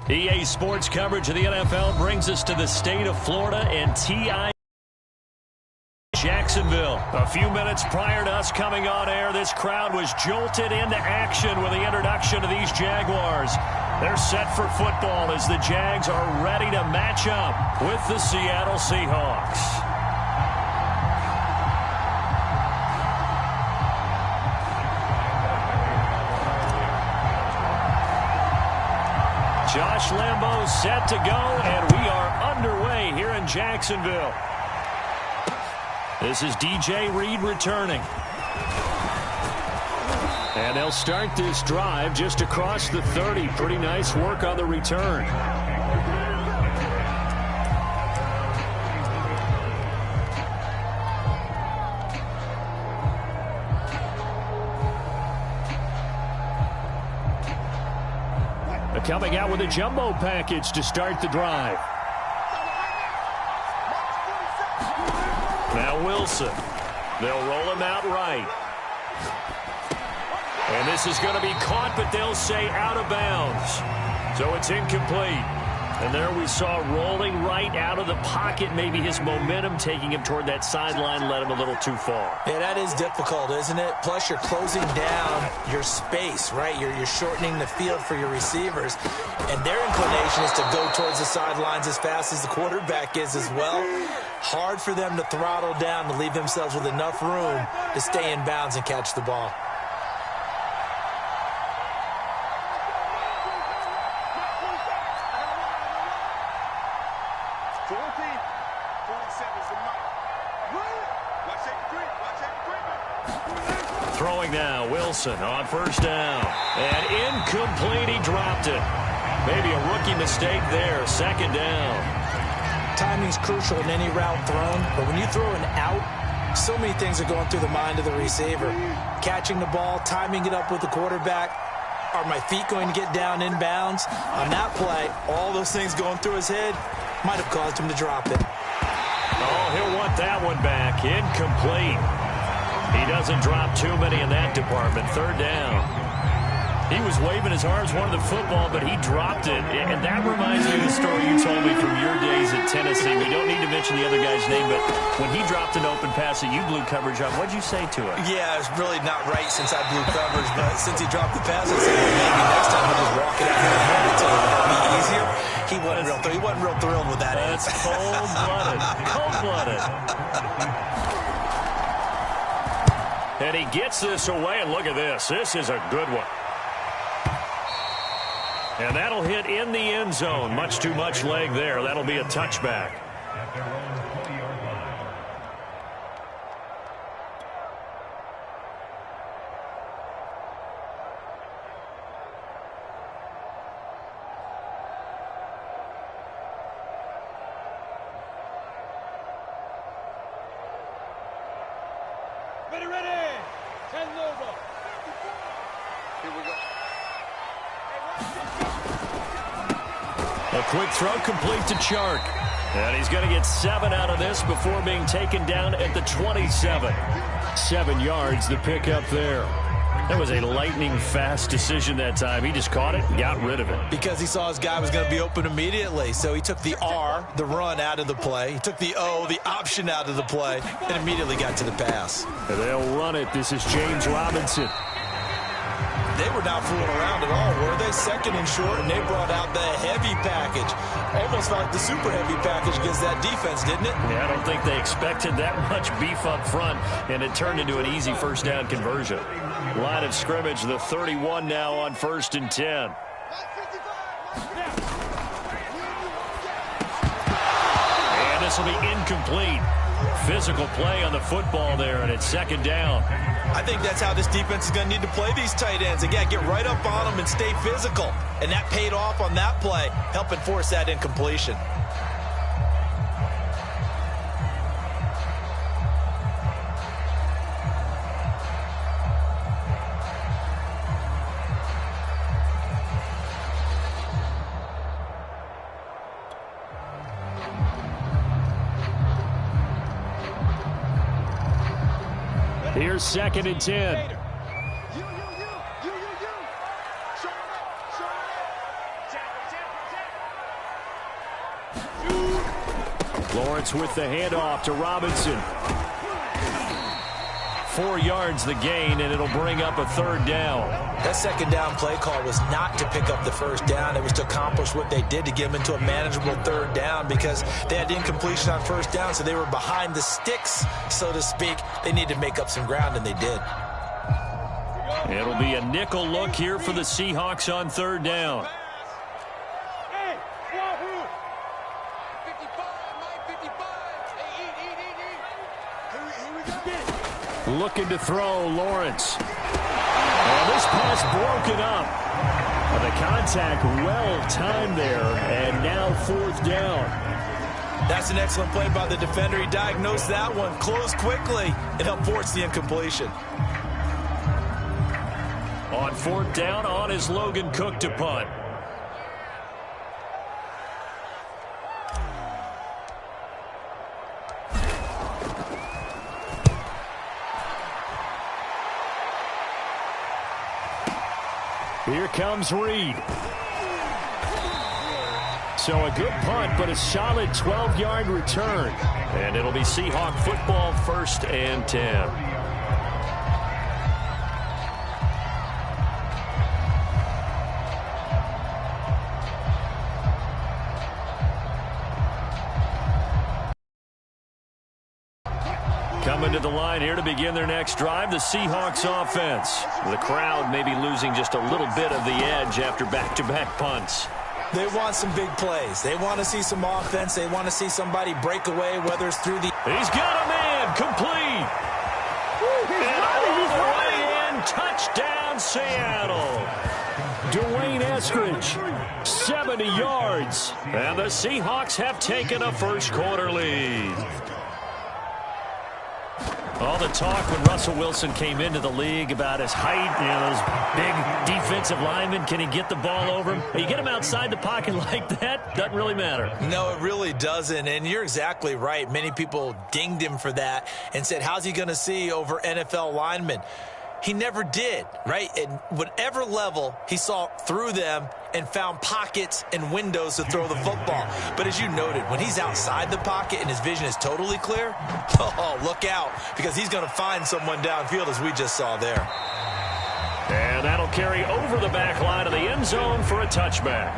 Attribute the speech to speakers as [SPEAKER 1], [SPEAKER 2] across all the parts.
[SPEAKER 1] EA Sports coverage of the NFL brings us to the state of Florida and TI Jacksonville. A few minutes prior to us coming on air, this crowd was jolted into action with the introduction of these Jaguars. They're set for football as the Jags are ready to match up with the Seattle Seahawks. Josh Lambo set to go, and we are underway here in Jacksonville. This is DJ Reed returning. And they'll start this drive just across the 30. Pretty nice work on the return. Coming out with a jumbo package to start the drive. Now Wilson. They'll roll him out right. And this is going to be caught, but they'll say out of bounds. So it's incomplete. And there we saw rolling right out of the pocket. Maybe his momentum taking him toward that sideline led him a little too far.
[SPEAKER 2] Yeah, that is difficult, isn't it? Plus, you're closing down your space, right? You're shortening the field for your receivers. And their inclination is to go towards the sidelines as fast as the quarterback is as well. Hard for them to throttle down to leave themselves with enough room to stay in bounds and catch the ball.
[SPEAKER 1] Throwing now, Wilson on first down. And incomplete, he dropped it. Maybe a rookie mistake there, second down.
[SPEAKER 2] Timing's crucial in any route thrown, but when you throw an out, so many things are going through the mind of the receiver. Catching the ball, timing it up with the quarterback. Are my feet going to get down in bounds? On that play, all those things going through his head might have caused him to drop it.
[SPEAKER 1] Oh, he'll want that one back. Incomplete. He doesn't drop too many in that department. Third down. He was waving his arms, wanted the football, but he dropped it. And that reminds me of the story you told me from your days at Tennessee. We don't need to mention the other guy's name, but when he dropped an open pass that you blew coverage on, what'd you say to it?
[SPEAKER 2] Yeah, it's really not right since I blew coverage, but since he dropped the pass, I said, well, maybe next time he'll just walk it out in the head until it'll be easier. He wasn't real thrilled with that.
[SPEAKER 1] That's cold-blooded. Cold-blooded. And he gets this away, and look at this. This is a good one. And that'll hit in the end zone. Much too much leg there. That'll be a touchback.
[SPEAKER 3] Ready. 10 over. Here we go.
[SPEAKER 1] A quick throw complete to Chark. And he's going to get 7 out of this before being taken down at the 27. 7 yards, the pickup there. That was a lightning-fast decision that time. He just caught it and got rid of it.
[SPEAKER 2] Because he saw his guy was going to be open immediately. So he took the R, the run, out of the play. He took the O, the option, out of the play, and immediately got to the pass.
[SPEAKER 1] And they'll run it. This is James Robinson.
[SPEAKER 2] They were not fooling around at all, were they? Second and short, and they brought out the heavy package. Almost like the super heavy package against that defense, didn't it?
[SPEAKER 1] Yeah, I don't think they expected that much beef up front, and it turned into an easy first down conversion. Line of scrimmage, the 31 now on 1st and 10. And this will be incomplete. Physical play on the football there, and it's second down.
[SPEAKER 2] I think that's how this defense is going to need to play these tight ends. Again, get right up on them and stay physical. And that paid off on that play, helping force that incompletion.
[SPEAKER 1] Here's 2nd and 10. Lawrence with the handoff to Robinson. 4 yards the gain, and it'll bring up a third down.
[SPEAKER 2] That second down play call was not to pick up the first down. It was to accomplish what they did to get them into a manageable third down because they had incompletion on first down, so they were behind the sticks, so to speak. They needed to make up some ground, and they did.
[SPEAKER 1] It'll be a nickel look here for the Seahawks on third down. Looking to throw, Lawrence. And this pass broken up. The contact well-timed there, and now fourth down.
[SPEAKER 2] That's an excellent play by the defender. He diagnosed that one, closed quickly, and helped force the incompletion.
[SPEAKER 1] On fourth down, on is Logan Cook to punt. Here comes Reed. So a good punt, but a solid 12-yard return. And it'll be Seahawk football, 1st and 10. Coming to the line here to begin their next drive, the Seahawks offense. The crowd may be losing just a little bit of the edge after back-to-back punts.
[SPEAKER 2] They want some big plays. They want to see some offense. They want to see somebody break away, whether it's through the...
[SPEAKER 1] He's got a man, complete. And all the way in, touchdown, Seattle. Dwayne Eskridge, 70 yards. And the Seahawks have taken a first-quarter lead. All the talk when Russell Wilson came into the league about his height, those big defensive linemen, can he get the ball over him? You get him outside the pocket like that, doesn't really matter.
[SPEAKER 2] No, it really doesn't, and you're exactly right. Many people dinged him for that and said, how's he going to see over NFL linemen? He never did, right? At whatever level, he saw through them and found pockets and windows to throw the football. But as you noted, when he's outside the pocket and his vision is totally clear, oh, look out, because he's going to find someone downfield, as we just saw there.
[SPEAKER 1] And that'll carry over the back line of the end zone for a touchback.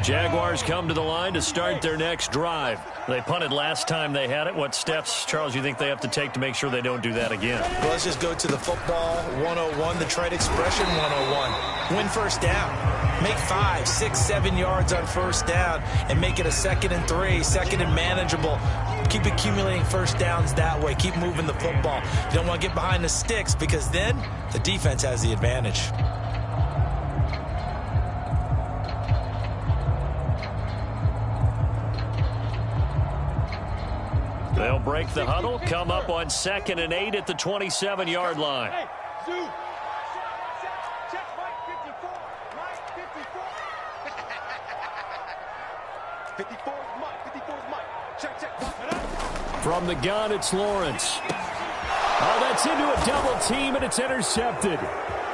[SPEAKER 1] Jaguars come to the line to start their next drive. They punted last time they had it. What steps, Charles, you think they have to take to make sure they don't do that again?
[SPEAKER 2] Well, let's just go to the football 101, the trade expression 101. Win first down. Make 5, 6, 7 yards on first down and make it a 2nd and 3, 2nd and manageable. Keep accumulating first downs that way. Keep moving the football. You don't want to get behind the sticks because then the defense has the advantage.
[SPEAKER 1] They'll break the huddle, come up on 2nd and 8 at the 27-yard line.
[SPEAKER 3] Hey, Zoo. Check Mike 54. Mike 54. 54 is Mike. 54 is Mike. Check.
[SPEAKER 1] From the gun, it's Lawrence. Oh, that's into a double team, and it's intercepted.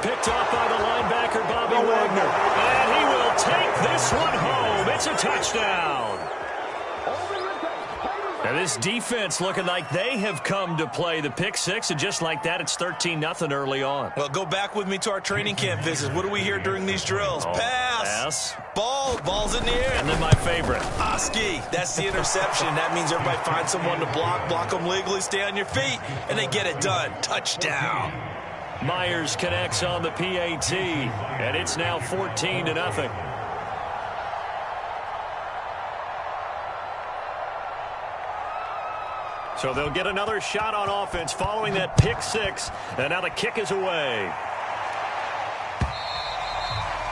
[SPEAKER 1] Picked off by the linebacker, Bobby Wagner. And he will take this one home. It's a touchdown. And this defense looking like they have come to play the pick six, and just like that, it's 13-0 early on.
[SPEAKER 2] Well, go back with me to our training camp visits. What do we hear during these drills? Pass. Ball. Ball's in the air.
[SPEAKER 1] And then my favorite.
[SPEAKER 2] Oski. That's the interception. That means everybody finds someone to block them legally, stay on your feet, and they get it done. Touchdown.
[SPEAKER 1] Myers connects on the PAT, and it's now 14-0. So they'll get another shot on offense following that pick six. And now the kick is away.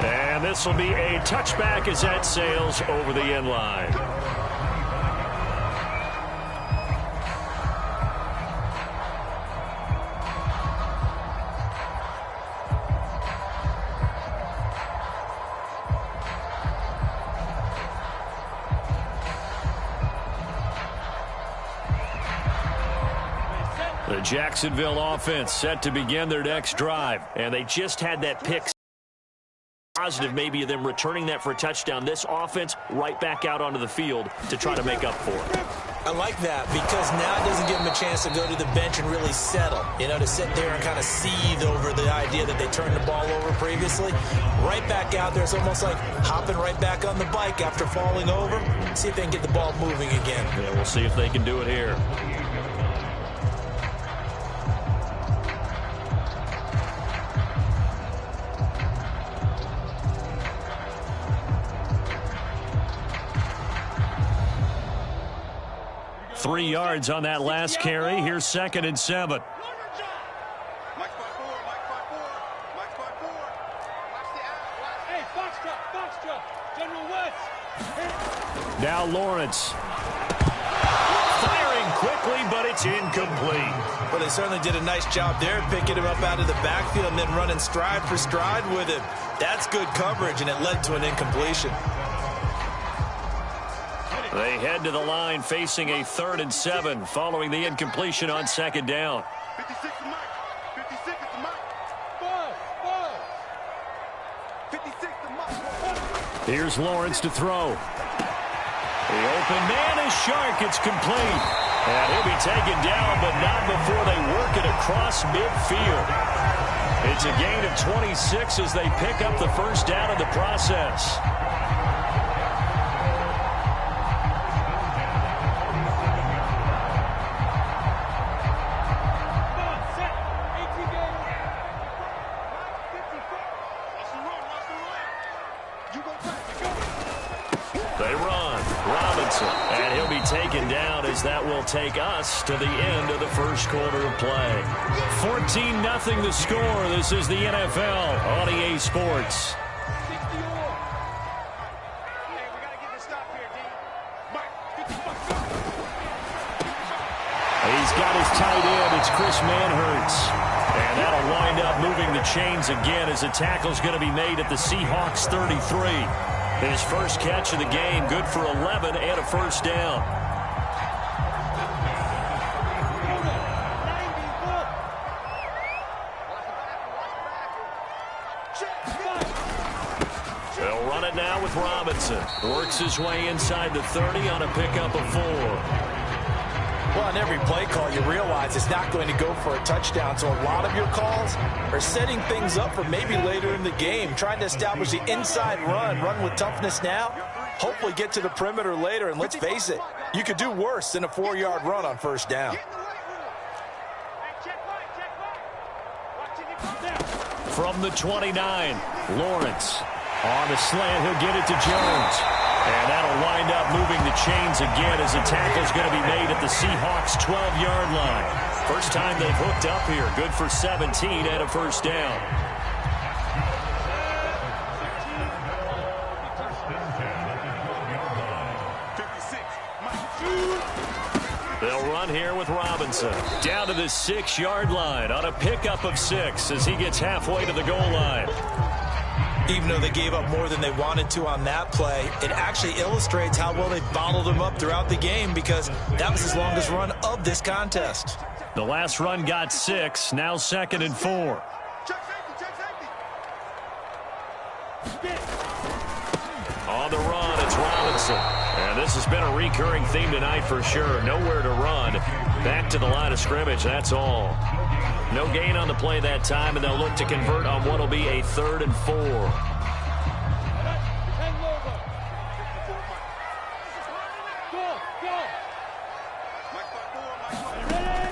[SPEAKER 1] And this will be a touchback as that sails over the end line. The Jacksonville offense set to begin their next drive. And they just had that pick. Positive maybe of them returning that for a touchdown. This offense right back out onto the field to try to make up for it.
[SPEAKER 2] I like that because now it doesn't give them a chance to go to the bench and really settle. You know, to sit there and kind of seethe over the idea that they turned the ball over previously. Right back out there. It's almost like hopping right back on the bike after falling over. See if they can get the ball moving again.
[SPEAKER 1] Yeah, we'll see if they can do it here. Three yards on that last carry. Here's 2nd and 7. Now Lawrence. Firing quickly, but it's incomplete.
[SPEAKER 2] Well, they certainly did a nice job there, picking him up out of the backfield and then running stride for stride with him. That's good coverage, and it led to an incompletion.
[SPEAKER 1] They head to the line facing a 3rd and 7 following the incompletion on 2nd down.
[SPEAKER 3] 56 to Mike. 56 to Mike. 56 to Mike.
[SPEAKER 1] Here's Lawrence to throw. The open man is Shark. It's complete. And he'll be taken down, but not before they work it across midfield. It's a gain of 26 as they pick up the first down in the process. And he'll be taken down as that will take us to the end of the first quarter of play. 14-0 the score. This is the NFL on EA Sports. He's got his tight end. It's Chris Manhertz. And that'll wind up moving the chains again as a tackle's going to be made at the Seahawks 33. His first catch of the game, good for 11 and a first down. They'll run it now with Robinson. Works his way inside the 30 on a pickup of 4.
[SPEAKER 2] Well, on every play call, you realize it's not going to go for a touchdown. So a lot of your calls are setting things up for maybe later in the game, trying to establish the inside run with toughness now, hopefully get to the perimeter later. And let's face it, you could do worse than a 4-yard run on first down.
[SPEAKER 1] From the 29, Lawrence. On the slant, he'll get it to Jones. And that'll wind up moving the chains again as a tackle's going to be made at the Seahawks' 12-yard line. First time they've hooked up here. Good for 17 and a first down. They'll run here with Robinson. Down to the 6-yard line on a pickup of 6 as he gets halfway to the goal line.
[SPEAKER 2] Even though they gave up more than they wanted to on that play, it actually illustrates how well they bottled them up throughout the game because that was his longest run of this contest.
[SPEAKER 1] The last run got 6, now 2nd and 4. On the run, it's Robinson. And this has been a recurring theme tonight for sure. Nowhere to run. Back to the line of scrimmage, that's all. No gain on the play that time, and they'll look to convert on what will be a 3rd and 4.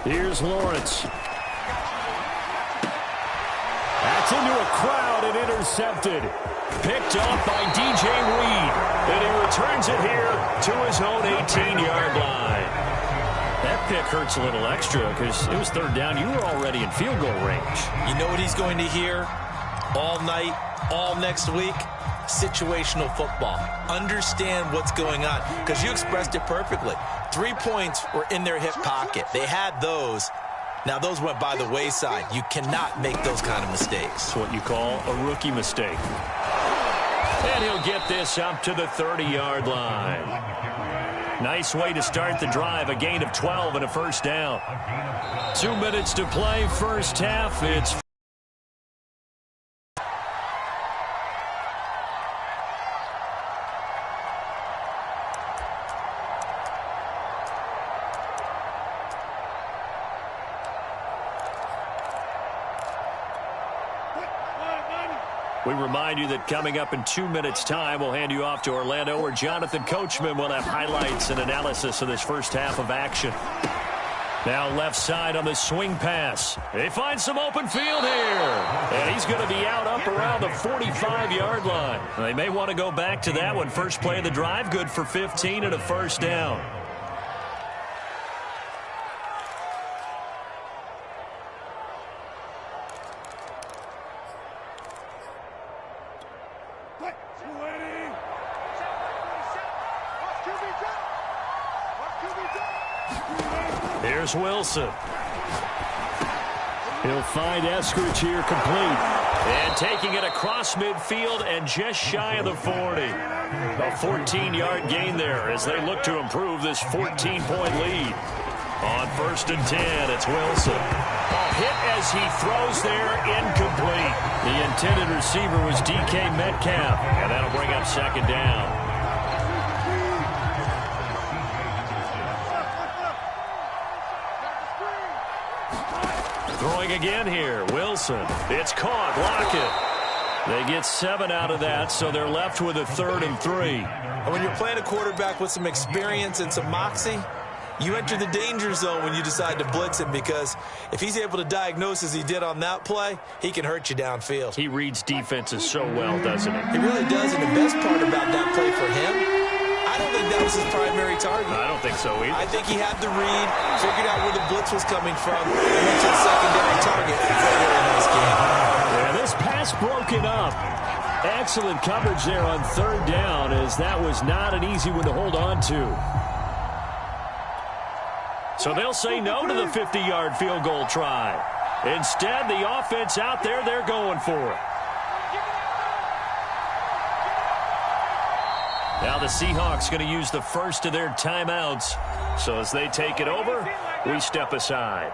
[SPEAKER 1] Here's Lawrence. That's into a crowd and intercepted. Picked off by DJ Reed. And he returns it here to his own 18-yard line. That pick hurts a little extra because it was 3rd down. You were already in field goal range.
[SPEAKER 2] You know what he's going to hear all night, all next week? Situational football. Understand what's going on because you expressed it perfectly. 3 points were in their hip pocket. They had those. Now, those went by the wayside. You cannot make those kind of mistakes.
[SPEAKER 1] It's what you call a rookie mistake. And he'll get this up to the 30-yard line. Nice way to start the drive, a gain of 12 and a first down. 2 minutes to play, first half. It's we remind you that coming up in 2 minutes' time, we'll hand you off to Orlando, where Jonathan Coachman will have highlights and analysis of this first half of action. Now left side on the swing pass. They find some open field here. And he's going to be out up around the 45-yard line. They may want to go back to that one. First play of the drive, good for 15 and a first down. Here's Wilson. He'll find Eskridge here complete. And taking it across midfield and just shy of the 40. A 14-yard gain there as they look to improve this 14-point lead. On 1st and 10, it's Wilson. A hit as he throws there, incomplete. The intended receiver was DK Metcalf, and that'll bring up 2nd down. Throwing again here, Wilson. It's caught, Lockett. They get 7 out of that, so they're left with a 3rd and 3.
[SPEAKER 2] And when you're playing a quarterback with some experience and some moxie, you enter the danger zone when you decide to blitz him, because if he's able to diagnose as he did on that play, he can hurt you downfield.
[SPEAKER 1] He reads defenses so well, doesn't he?
[SPEAKER 2] He really does, and the best part about that play for him, I don't think that was his primary target.
[SPEAKER 1] I don't think so either.
[SPEAKER 2] I think he had the read, figured out where the blitz was coming from, and went to the secondary target for a really nice game.
[SPEAKER 1] Yeah, this pass broken up. Excellent coverage there on 3rd down, as that was not an easy one to hold on to. So they'll say no to the 50-yard field goal try. Instead, the offense out there, they're going for it. Now the Seahawks going to use the first of their timeouts. So as they take it over, we step aside.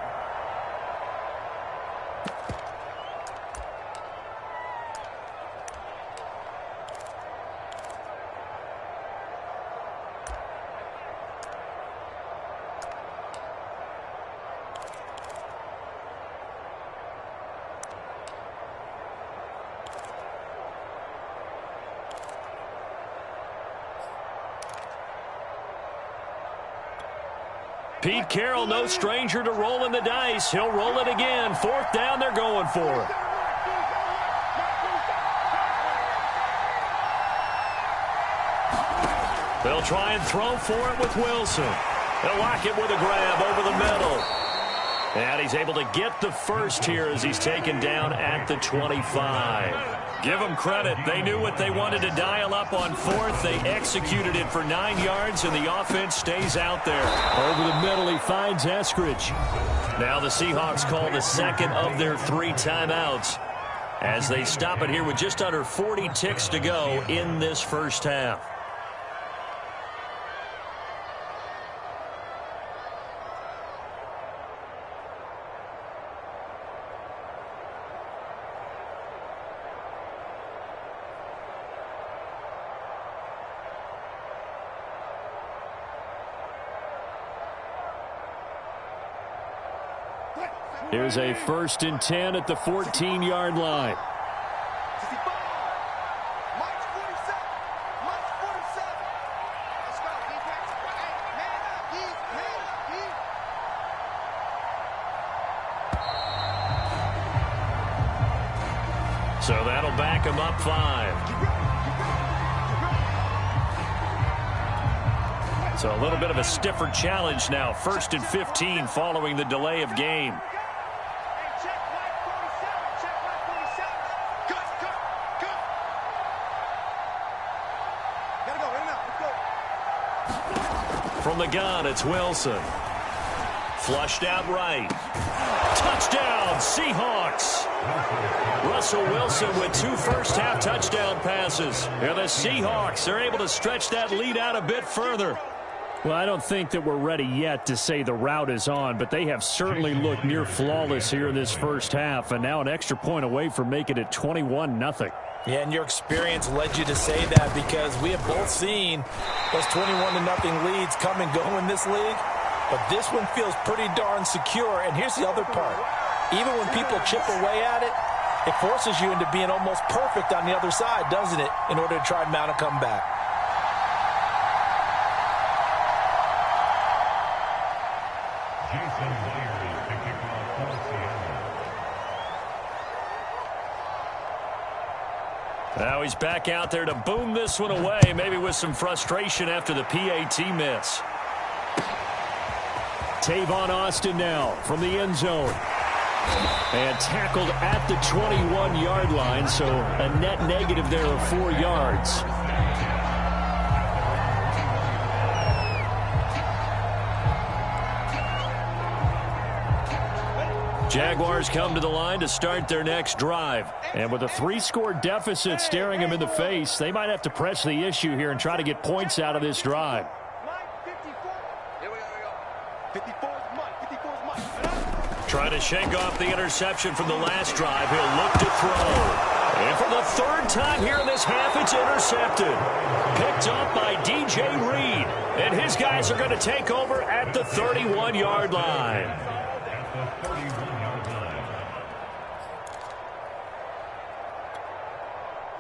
[SPEAKER 1] Pete Carroll, no stranger to rolling the dice. He'll roll it again. 4th down, they're going for it. They'll try and throw for it with Wilson. They'll lock it with a grab over the middle. And he's able to get the first here as he's taken down at the 25. Give them credit. They knew what they wanted to dial up on 4th. They executed it for 9 yards, and the offense stays out there. Over the middle, he finds Eskridge. Now the Seahawks call the 2nd of their 3 timeouts as they stop it here with just under 40 ticks to go in this first half. Here's a 1st and 10 at the 14-yard line. So that'll back him up 5. So a little bit of a stiffer challenge now. 1st and 15 following the delay of game. From the gun, it's Wilson. Flushed out right. Touchdown, Seahawks. Russell Wilson with 2 first-half touchdown passes. And the Seahawks are able to stretch that lead out a bit further. Well, I don't think that we're ready yet to say the route is on, but they have certainly looked near flawless here in this first half, and now an extra point away from making it 21-0.
[SPEAKER 2] Yeah, and your experience led you to say that because we have both seen those 21-0 leads come and go in this league, but this one feels pretty darn secure. And here's the other part. Even when people chip away at it, it forces you into being almost perfect on the other side, doesn't it, in order to try and mount a comeback.
[SPEAKER 1] Now he's back out there to boom this one away, maybe with some frustration after the PAT miss. Tavon Austin now from the end zone. And tackled at the 21-yard line, so a net negative there of 4 yards. Jaguars come to the line to start their next drive. And with a 3-score deficit staring them in the face, they might have to press the issue here and try to get points out of this drive.
[SPEAKER 3] Here we go. 54 is Mike.
[SPEAKER 1] Trying to shake off the interception from the last drive. He'll look to throw. And for the third time here in this half, it's intercepted. Picked up by DJ Reed. And his guys are going to take over at the 31-yard line.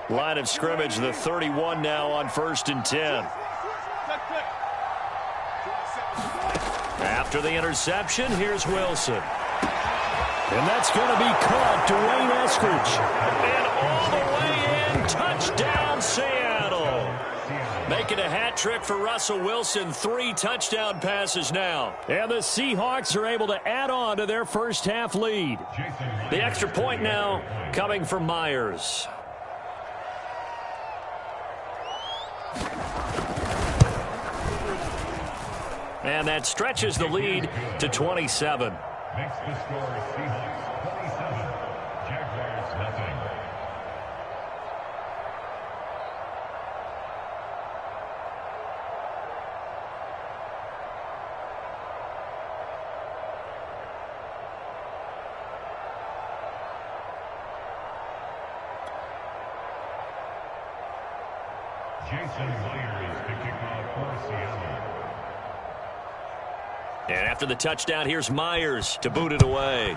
[SPEAKER 1] Line of scrimmage, the 31 now on 1st and 10. After the interception, here's Wilson. And that's going to be caught. Dwayne Eskridge. And all the way in, touchdown Seattle. Making a hat trick for Russell Wilson. 3 touchdown passes now. And the Seahawks are able to add on to their first half lead. The extra point now coming from Myers. And that stretches the lead to 27.
[SPEAKER 4] Makes the score Seahawks 27, Jaguars nothing. Jason Myers to kick off for Seattle.
[SPEAKER 1] And after the touchdown, here's Myers to boot it away.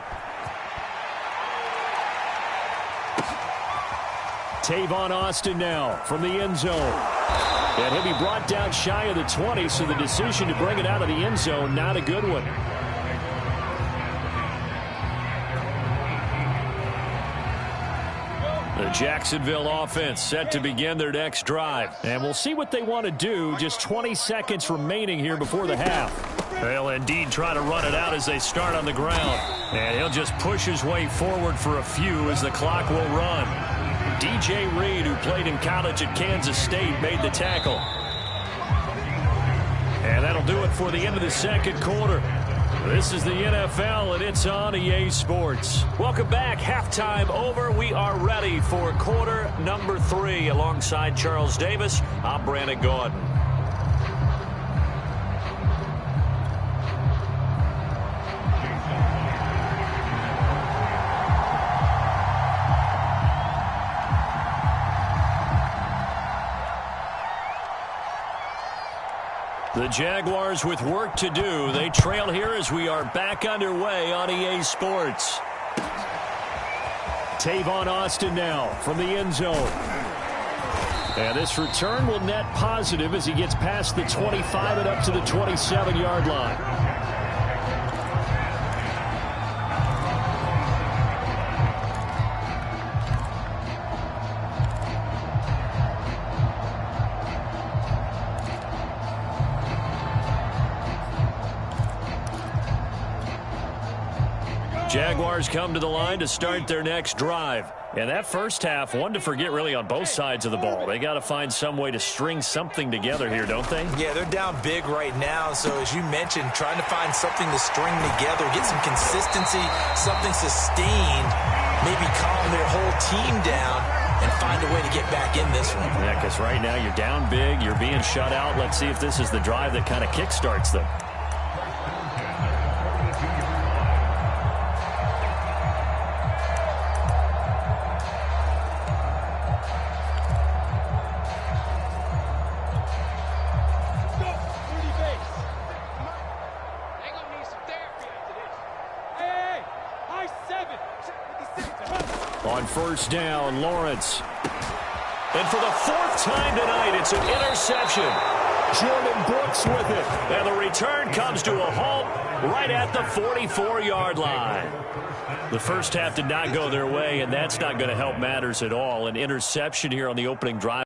[SPEAKER 1] Tavon Austin now from the end zone. And he'll be brought down shy of the 20, so the decision to bring it out of the end zone, not a good one. The Jacksonville offense set to begin their next drive. And we'll see what they want to do. Just 20 seconds remaining here before the half. They'll indeed try to run it out as they start on the ground. And he'll just push his way forward for a few as the clock will run. DJ Reed, who played in college at Kansas State, made the tackle. And that'll do it for the end of the second quarter. This is the NFL, and it's on EA Sports. Welcome back. Halftime over. We are ready for quarter number 3. Alongside Charles Davis, I'm Brandon Gordon. The Jaguars with work to do. They trail here as we are back underway on EA Sports. Tavon Austin now from the end zone. And this return will net positive as he gets past the 25 and up to the 27-yard line. Jaguars come to the line to start their next drive. And that first half, one to forget really on both sides of the ball. They got to find some way to string something together here, don't they?
[SPEAKER 2] Yeah, they're down big right now. So as you mentioned, trying to find something to string together, get some consistency, something sustained, maybe calm their whole team down. and find a way to get back in this one.
[SPEAKER 1] Yeah, because right now you're down big, you're being shut out. Let's see if this is the drive that kind of kickstarts them. On first down, Lawrence. And for the fourth time tonight, it's an interception. Jordan Brooks with it. And the return comes to a halt right at the 44-yard line. The first half did not go their way, and that's not going to help matters at all. An interception here on the opening drive.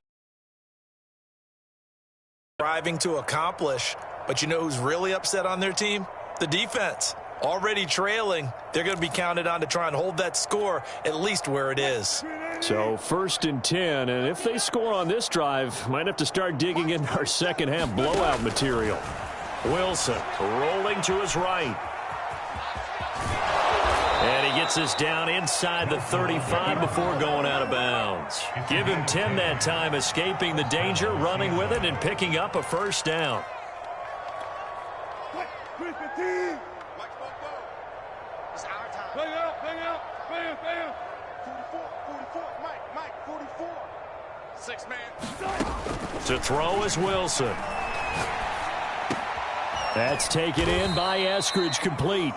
[SPEAKER 2] Driving to accomplish. But you know who's really upset on their team? The defense. Already trailing. They're going to be counted on to try and hold that score at least where it is.
[SPEAKER 1] So 1st and 10, and if they score on this drive, might have to start digging in our second half blowout material. Wilson rolling to his right. And he gets this down inside the 35 before going out of bounds. Give him 10 that time, escaping the danger, running with it, and picking up a first down.
[SPEAKER 3] Bang out, bang out, bam, bam. 44, Mike, 44. 6 man.
[SPEAKER 1] To throw is Wilson. That's taken in by Eskridge, complete.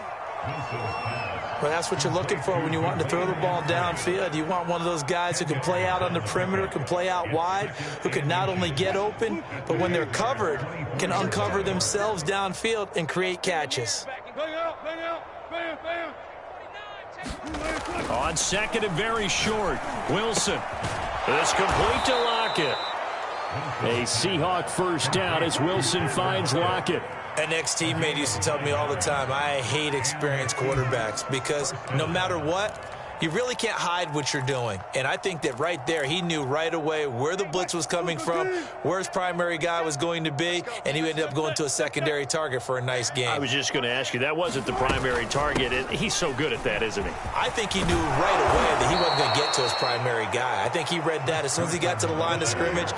[SPEAKER 2] Well, that's what you're looking for when you want to throw the ball downfield. You want one of those guys who can play out on the perimeter, can play out wide, who can not only get open, but when they're covered, can uncover themselves downfield and create catches.
[SPEAKER 3] Bang out, bam, bam.
[SPEAKER 1] On second and very short, Wilson. It's complete to Lockett. A Seahawk first down as Wilson finds Lockett.
[SPEAKER 2] An ex-teammate used to tell me all the time, I hate experienced quarterbacks because no matter what, you really can't hide what you're doing. And I think that right there, he knew right away where the blitz was coming from, where his primary guy was going to be, and he ended up going to a secondary target for a nice game.
[SPEAKER 1] I was just going to ask you, that wasn't the primary target. He's so good at that, isn't he?
[SPEAKER 2] I think he knew right away that he wasn't going to get to his primary guy. I think he read that as soon as he got to the line of scrimmage,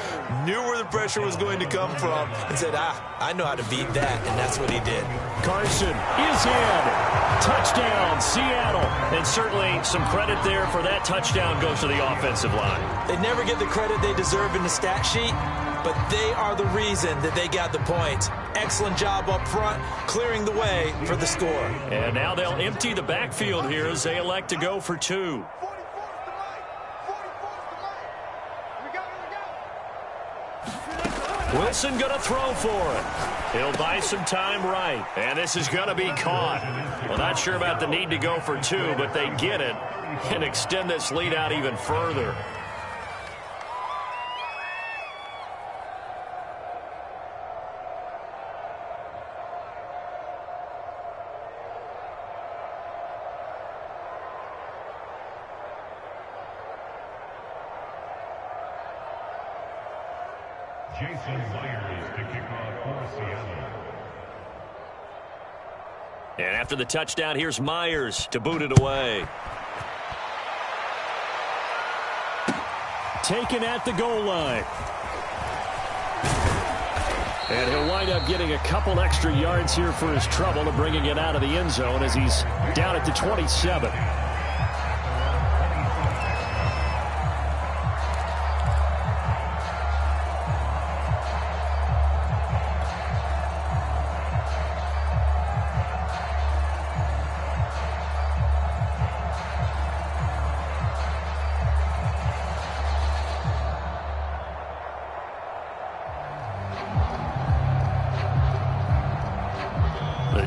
[SPEAKER 2] knew where the pressure was going to come from, and said, I know how to beat that, and that's what he did.
[SPEAKER 1] Carson is in. Touchdown, Seattle. And certainly some credit there for that touchdown goes to the offensive line.
[SPEAKER 2] They never get the credit they deserve in the stat sheet, but they are the reason that they got the points. Excellent job up front, clearing the way for the score.
[SPEAKER 1] And now they'll empty the backfield here as they elect to go for 2. Wilson going to throw for it. He'll buy some time right. And this is going to be caught. Well, not sure about the need to go for 2, but they get it and extend this lead out even further.
[SPEAKER 4] Jason Myers to kick off for Seattle.
[SPEAKER 1] And after the touchdown, here's Myers to boot it away. Taken at the goal line. And he'll wind up getting a couple extra yards here for his trouble and bringing it out of the end zone as he's down at the 27.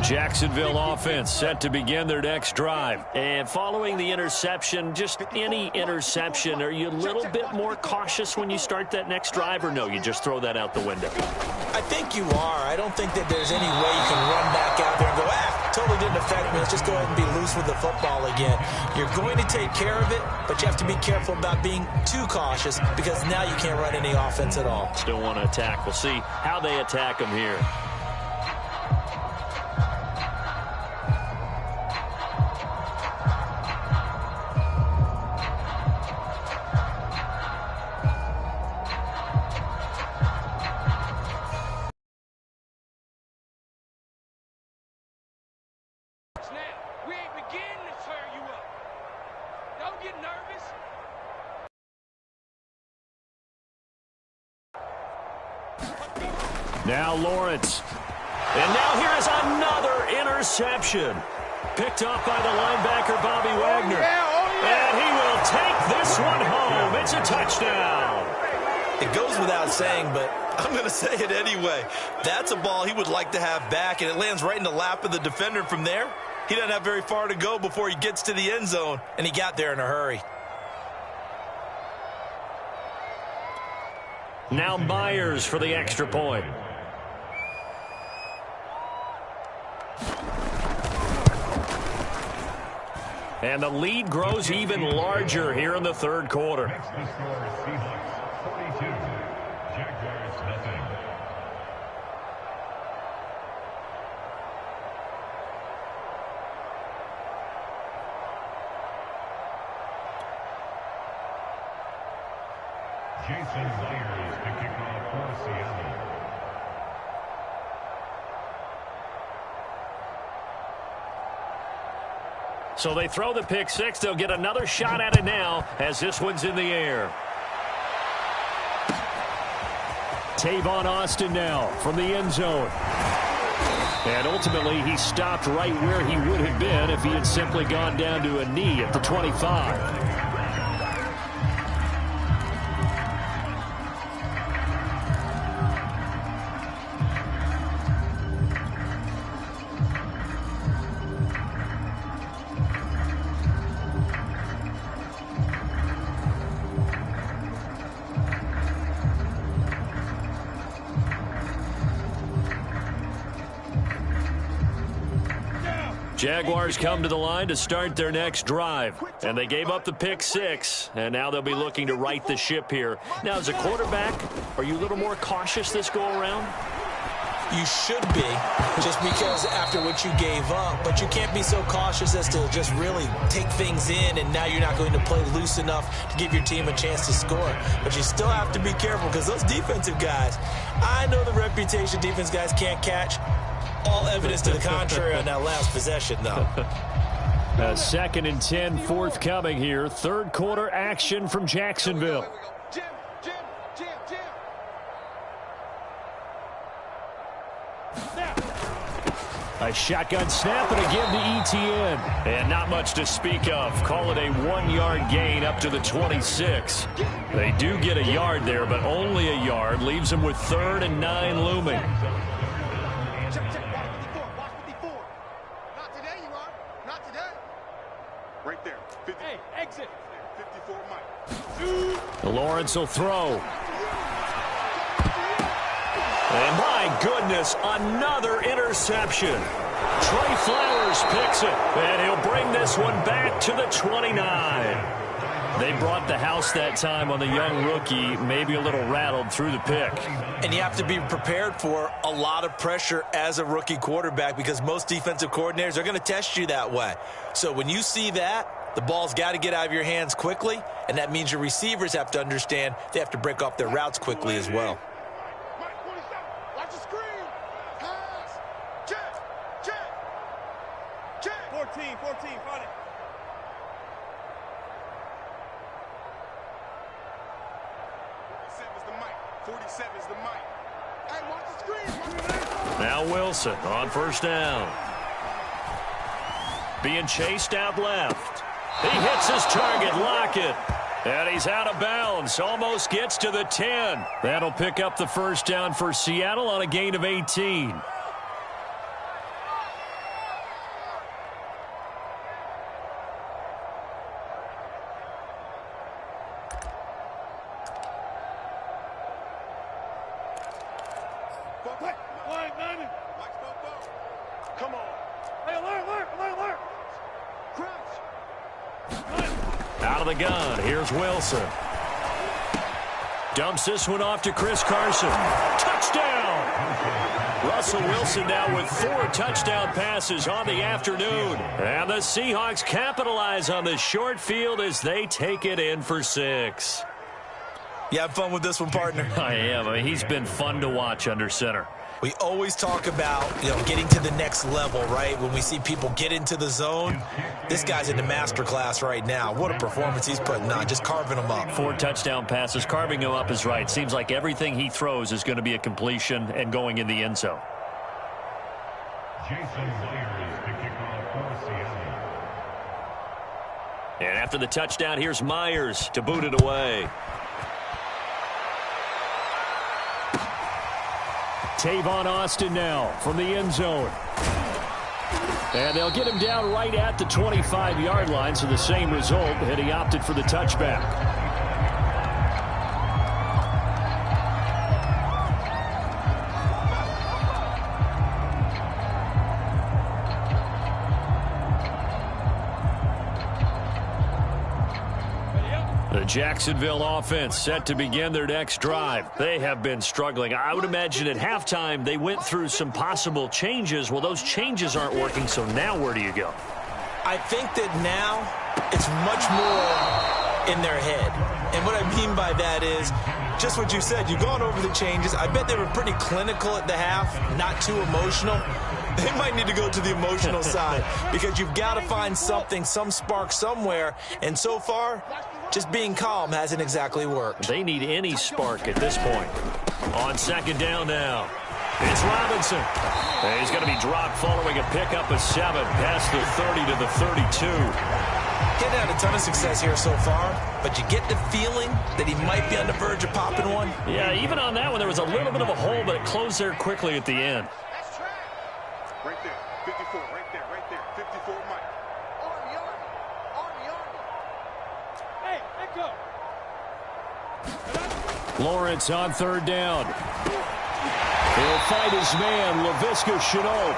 [SPEAKER 1] Jacksonville offense set to begin their next drive. And following the interception, just any interception, are you a little bit more cautious when you start that next drive, or no, you just throw that out the window?
[SPEAKER 2] I think you are. I don't think that there's any way you can run back out there and go, totally didn't affect me. Let's just go ahead and be loose with the football again. You're going to take care of it, but you have to be careful about being too cautious because now you can't run any offense at all.
[SPEAKER 1] Still want to attack. We'll see how they attack them here. Now Lawrence. And now here is another interception. Picked up by the linebacker, Bobby Wagner. And he will take this one home. It's a touchdown.
[SPEAKER 2] It goes without saying, but I'm going to say it anyway. That's a ball he would like to have back, and it lands right in the lap of the defender from there. He doesn't have very far to go before he gets to the end zone, and he got there in a hurry.
[SPEAKER 1] Now Myers for the extra point. And the lead grows even larger here in the third quarter.
[SPEAKER 4] Next to score, Seahawks 42, Jaguars nothing. Jason Myers to kick off for Seattle.
[SPEAKER 1] So they throw the pick six. They'll get another shot at it now as this one's in the air. Tavon Austin now from the end zone. And ultimately he stopped right where he would have been if he had simply gone down to a knee at the 25. Jaguars come to the line to start their next drive. And they gave up the pick six. And now they'll be looking to right the ship here. Now, as a quarterback, are you a little more cautious this go-around?
[SPEAKER 2] You should be, just because after what you gave up. But you can't be so cautious as to just really take things in, and now you're not going to play loose enough to give your team a chance to score. But you still have to be careful, because those defensive guys, I know the reputation defense guys can't catch. All evidence to the contrary on that last possession, though.
[SPEAKER 1] A 2nd and 10 forthcoming here. Third quarter action from Jacksonville.
[SPEAKER 3] Jim.
[SPEAKER 1] A shotgun snap and again to ETN. And not much to speak of. Call it a 1-yard gain up to the 26. They do get a yard there, but only a yard. Leaves them with 3rd and 9 looming.
[SPEAKER 3] Watch 54. Not today, you are. Not today. Right there. 50. Hey, exit. 54, Mike.
[SPEAKER 1] Lawrence will throw. And my goodness, another interception. Trey Flowers picks it, and he'll bring this one back to the 29. They brought the house that time on the young rookie, maybe a little rattled through the pick.
[SPEAKER 2] And you have to be prepared for a lot of pressure as a rookie quarterback, because most defensive coordinators are going to test you that way. So when you see that, the ball's got to get out of your hands quickly, and that means your receivers have to understand they have to break off their routes quickly as well.
[SPEAKER 3] Mike, 27. Watch the screen. Pass. Check. 14, find it. 47's the mic. Hey, watch the screen.
[SPEAKER 1] Now Wilson on first down. Being chased out left. He hits his target, Lockett. And he's out of bounds. Almost gets to the 10. That'll pick up the first down for Seattle on a gain of 18.
[SPEAKER 3] Come on. Hey, alert. Crouch.
[SPEAKER 1] Out of the gun, here's Wilson. Dumps this one off to Chris Carson. Touchdown! Russell Wilson now with 4 touchdown passes on the afternoon. And the Seahawks capitalize on the short field as they take it in for 6.
[SPEAKER 2] You have fun with this one, partner?
[SPEAKER 1] I am. I mean, he's been fun to watch under center.
[SPEAKER 2] We always talk about, getting to the next level, right? When we see people get into the zone, this guy's in the master class right now. What a performance he's putting on, just carving them up.
[SPEAKER 1] 4 touchdown passes, carving him up is right. Seems like everything he throws is going to be a completion and going in the end zone.
[SPEAKER 4] Jason Myers to kick off for Seattle.
[SPEAKER 1] And after the touchdown, here's Myers to boot it away. Tavon Austin now from the end zone. And they'll get him down right at the 25-yard line, so the same result, and he opted for the touchback. The Jacksonville offense set to begin their next drive. They have been struggling. I would imagine at halftime they went through some possible changes. Well, those changes aren't working, so now where do you go?
[SPEAKER 2] I think that now it's much more in their head. And what I mean by that is just what you said. You've gone over the changes. I bet they were pretty clinical at the half, not too emotional. They might need to go to the emotional side because you've got to find something, some spark somewhere. And so far, just being calm hasn't exactly worked.
[SPEAKER 1] They need any spark at this point. On second down now, it's Robinson. And he's going to be dropped following a pickup of 7 past the 30 to the 32.
[SPEAKER 2] Getting had a ton of success here so far, but you get the feeling that he might be on the verge of popping one.
[SPEAKER 1] Yeah, even on that one, there was a little bit of a hole, but it closed there quickly at the end.
[SPEAKER 3] Right there, 54, right there, 54, Mike. Army. Hey, let go.
[SPEAKER 1] Lawrence on third down. He'll fight his man, Laviska Shenault.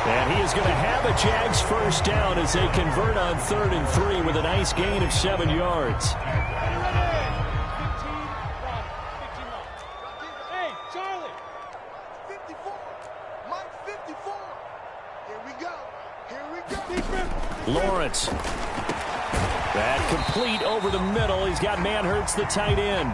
[SPEAKER 1] And he is going to have a Jags first down as they convert on 3rd and 3 with a nice gain of 7 yards.
[SPEAKER 3] Hey, Charlie. 54. Mike, 54. Here we go.
[SPEAKER 1] Lawrence. That complete over the middle. He's got Manhertz, the tight end.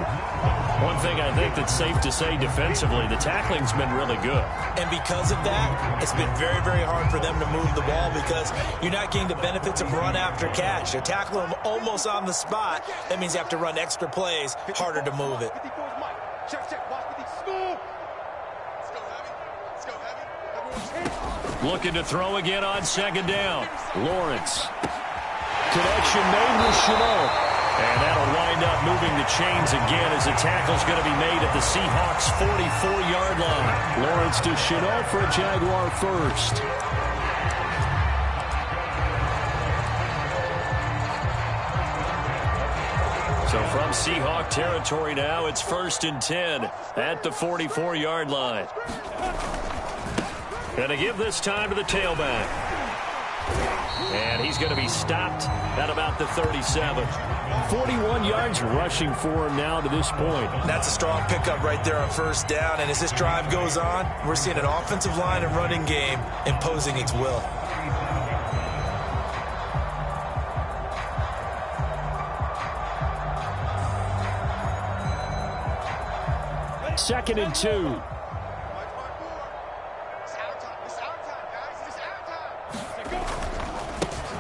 [SPEAKER 1] One thing I think that's safe to say defensively, the tackling's been really good.
[SPEAKER 2] And because of that, it's been very, very hard for them to move the ball because you're not getting the benefits of run after catch. They're tackling them almost on the spot. That means you have to run extra plays, harder to move it.
[SPEAKER 3] 54 is Mike. Check. Watch 50. Smooth. Let's go heavy.
[SPEAKER 1] Looking to throw again on second down. Lawrence. Connection made with Shenault. And that'll wind up moving the chains again as the tackle's going to be made at the Seahawks' 44-yard line. Lawrence to Shenault for a Jaguar first. So from Seahawk territory now, it's 1st and 10 at the 44-yard line. Going to give this time to the tailback. And he's going to be stopped at about the 37. 41 yards rushing for him now to this point.
[SPEAKER 2] That's a strong pickup right there on first down. And as this drive goes on, we're seeing an offensive line and running game imposing its will.
[SPEAKER 1] Second and 2.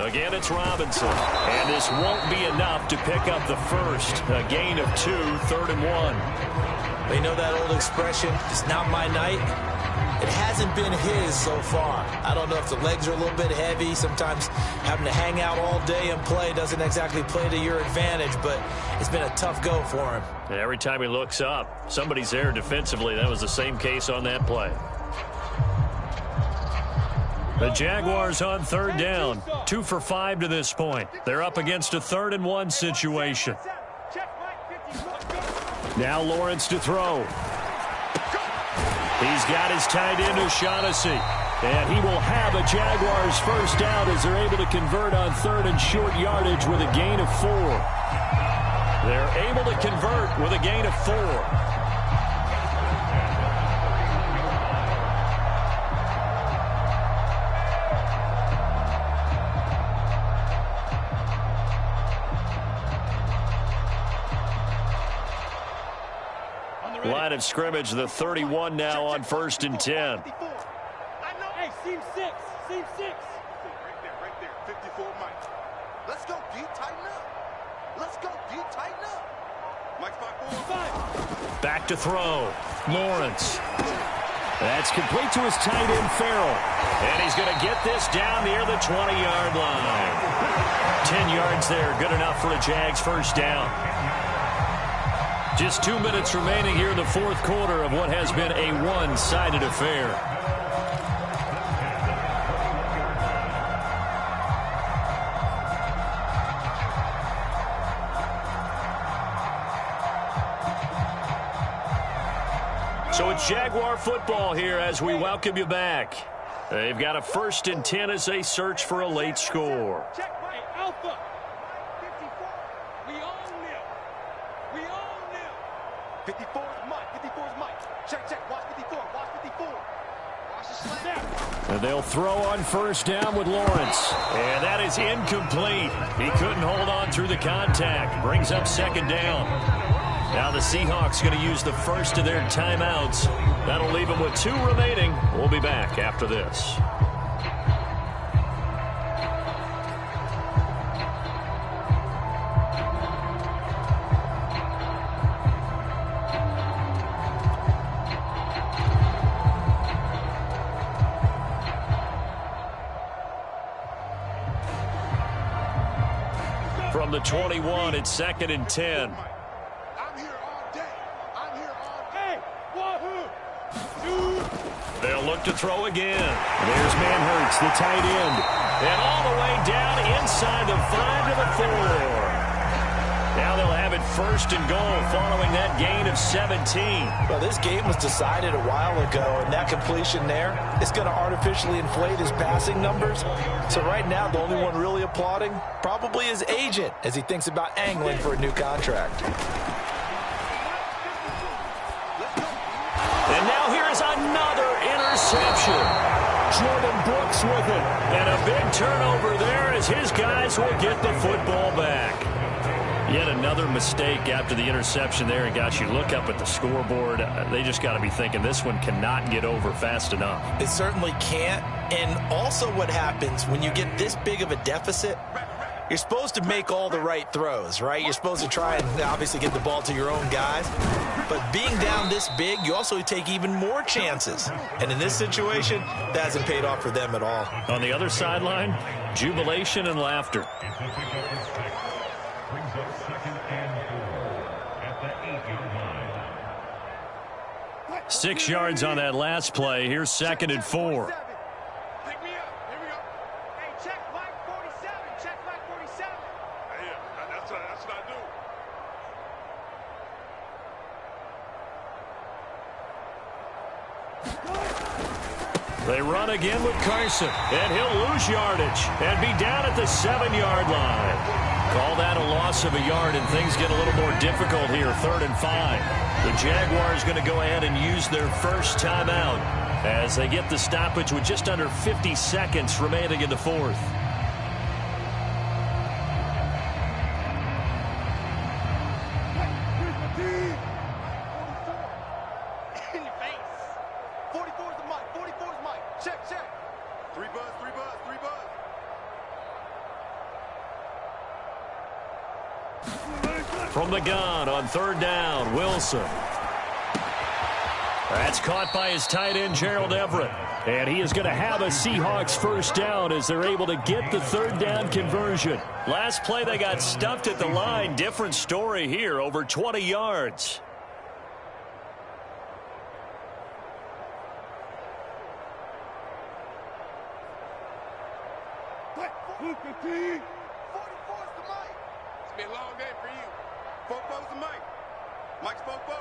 [SPEAKER 1] Again, it's Robinson. And this won't be enough to pick up the first. A gain of 2, 3rd and 1.
[SPEAKER 2] They know that old expression, it's not my night. It hasn't been his so far. I don't know if the legs are a little bit heavy. Sometimes having to hang out all day and play doesn't exactly play to your advantage, but it's been a tough go for him.
[SPEAKER 1] And every time he looks up, somebody's there defensively. That was the same case on that play. The Jaguars on third down. 2 for 5 to this point. They're up against a 3rd and 1 situation. Now Lawrence to throw. He's got his tight end O'Shaughnessy. And he will have a Jaguars first down as they're able to convert on 3rd and short yardage with a gain of 4. They're able to convert with a gain of 4. Line of scrimmage, the 31 now on 1st and 10.
[SPEAKER 3] Hey, seam 6. Seam 6. Right there. 54, Mike. Let's go, D. Tighten up. Let's go, D. Tighten up. Mike, 5-4.
[SPEAKER 1] Back to throw. Lawrence. That's complete to his tight end, Farrell. And he's going to get this down near the 20-yard line. 10 yards there. Good enough for a Jags first down. Just 2 minutes remaining here in the fourth quarter of what has been a one-sided affair. So it's Jaguar football here as we welcome you back. They've got a 1st and 10 as they search for a late score.
[SPEAKER 3] Check, hey, Alpha. 54. We all nil. We all nil. 54 is Mike. 54 is Mike. Check. Watch 54. Watch 54. Watch the slam.
[SPEAKER 1] And they'll throw on first down with Lawrence. And that is incomplete. He couldn't hold on through the contact. Brings up 2nd down. Now the Seahawks going to use the first of their timeouts. That'll leave them with 2 remaining. We'll be back after this. From the 21, it's 2nd and 10. They'll look to throw again. There's Manhurts, the tight end. And all the way down inside the 5 to the 4. Now they'll have it 1st and goal following that gain of 17.
[SPEAKER 2] Well, this game was decided a while ago, and that completion there is going to artificially inflate his passing numbers. So right now, the only one really applauding probably his agent as he thinks about angling for a new contract.
[SPEAKER 1] And now here's another interception. Jordan Brooks with it. And a big turnover there as his guys will get the football back. Yet another mistake after the interception there. And gosh, you look up at the scoreboard, they just got to be thinking this one cannot get over fast enough.
[SPEAKER 2] It certainly can't. And also what happens when you get this big of a deficit, you're supposed to make all the right throws, right? You're supposed to try and obviously get the ball to your own guys. But being down this big, you also take even more chances. And in this situation, that hasn't paid off for them at all.
[SPEAKER 1] On the other sideline, jubilation and laughter.
[SPEAKER 4] Brings up 2nd and 4 at the 8-yard line.
[SPEAKER 1] 6 yards on that last play. Here's 2nd and 4.
[SPEAKER 3] Pick me up. Here we go. Hey, check Mike 47. Check Mike 47. Yeah, that's what I do.
[SPEAKER 1] They run again with Carson, and he'll lose yardage and be down at the 7-yard line. Call that a loss of a yard, and things get a little more difficult here, 3rd and 5. The Jaguars going to go ahead and use their first timeout as they get the stoppage with just under 50 seconds remaining in the 4th.
[SPEAKER 3] In your face. 44 is the mic. 44 is Mike. Check. 3 buzz.
[SPEAKER 1] From the gun on 3rd down, Wilson. That's caught by his tight end, Gerald Everett. And he is going to have a Seahawks first down as they're able to get the 3rd down conversion. Last play, they got stuffed at the line. Different story here, over 20 yards.
[SPEAKER 3] It's been a long day for you. Fofo's the mic. Mike's Fofo.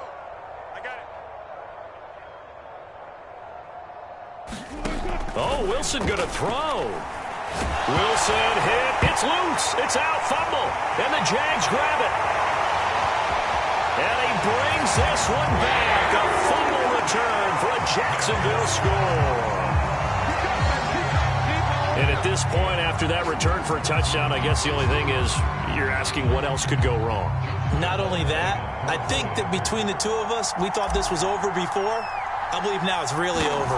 [SPEAKER 3] I got it.
[SPEAKER 1] Oh, Wilson going to throw. Wilson hit. It's loose. It's out. Fumble. And the Jags grab it. And he brings this one back. A fumble return for a Jacksonville score. And at this this point, after that return for a touchdown, I guess the only thing is you're asking what else could go wrong.
[SPEAKER 2] Not only that, I think that between the two of us, we thought this was over before. I believe now it's really over.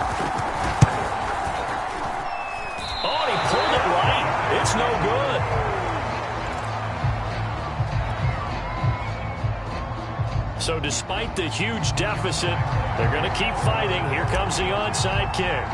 [SPEAKER 1] Oh, he pulled it right. It's no good. So despite the huge deficit, they're going to keep fighting. Here comes the onside kick.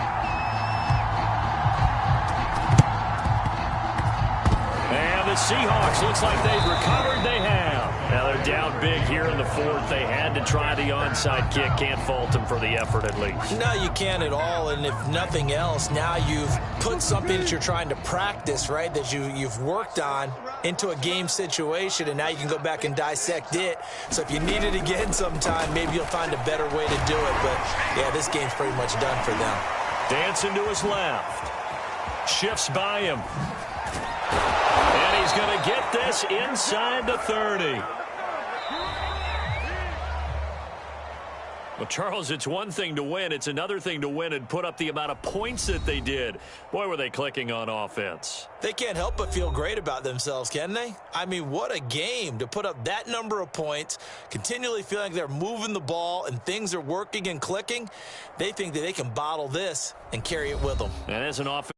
[SPEAKER 1] And the Seahawks, looks like they've recovered. They have. Now they're down big here in the fourth. They had to try the onside kick. Can't fault them for the effort at least.
[SPEAKER 2] No, you can't at all. And if nothing else, now you've put something that you're trying to practice, right, that you've worked on into a game situation, and now you can go back and dissect it. So if you need it again sometime, maybe you'll find a better way to do it. But, yeah, this game's pretty much done for them.
[SPEAKER 1] Dancing to his left. Shifts by him. And he's going to get this inside the 30. Well, Charles, it's one thing to win. It's another thing to win and put up the amount of points that they did. Boy, were they clicking on offense.
[SPEAKER 2] They can't help but feel great about themselves, can they? I mean, what a game to put up that number of points, continually feeling like they're moving the ball and things are working and clicking. They think that they can bottle this and carry it with them.
[SPEAKER 1] And as an offense.